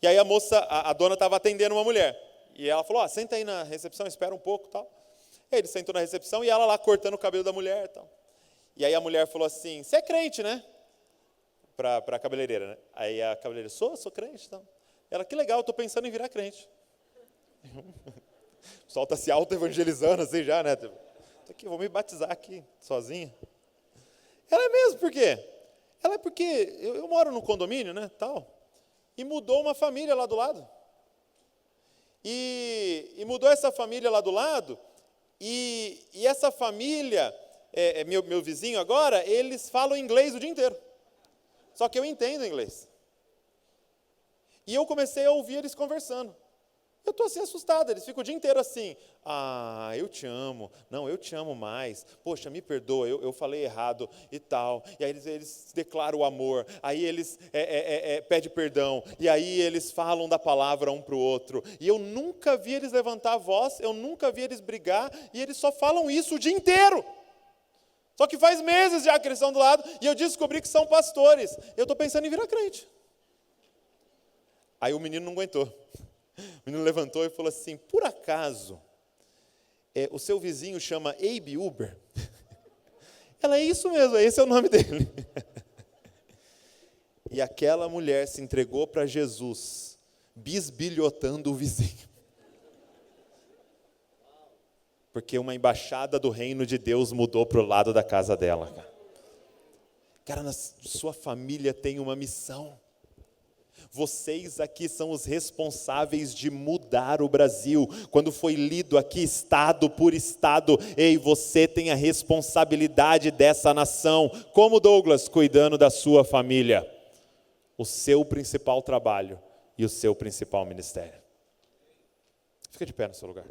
E aí a dona estava atendendo uma mulher, e ela falou, senta aí na recepção, espera um pouco, tal. Ele sentou na recepção, e ela lá cortando o cabelo da mulher, tal. E aí a mulher falou assim, você é crente, né? Para a cabeleireira, né? Aí a cabeleireira, sou crente, tal. Ela, que legal, estou pensando em virar crente. O pessoal está se auto-evangelizando assim já, né? Aqui, vou me batizar aqui, sozinha. Ela é mesmo, por quê? Ela é porque eu moro num condomínio, né, tal, e mudou uma família lá do lado. E mudou essa família lá do lado, e essa família, meu vizinho agora, eles falam inglês o dia inteiro. Só que eu entendo inglês. E eu comecei a ouvir eles conversando. Eu estou assim assustado, eles ficam o dia inteiro assim, eu te amo, não, eu te amo mais, poxa, me perdoa, eu falei errado e tal, e aí eles declaram o amor, aí eles pedem perdão, e aí eles falam da palavra um para o outro, e eu nunca vi eles levantar a voz, eu nunca vi eles brigar, e eles só falam isso o dia inteiro. Só que faz meses já que eles estão do lado, e eu descobri que são pastores, eu estou pensando em virar crente. Aí o menino não aguentou. O menino levantou e falou assim, por acaso, o seu vizinho chama Abe Uber? Ela, é isso mesmo, esse é o nome dele. E aquela mulher se entregou para Jesus, bisbilhotando o vizinho. Porque uma embaixada do reino de Deus mudou para o lado da casa dela. Cara, na sua família tem uma missão. Vocês aqui são os responsáveis de mudar o Brasil. Quando foi lido aqui, estado por estado, você tem a responsabilidade dessa nação. Como Douglas, cuidando da sua família. O seu principal trabalho e o seu principal ministério. Fica de pé no seu lugar.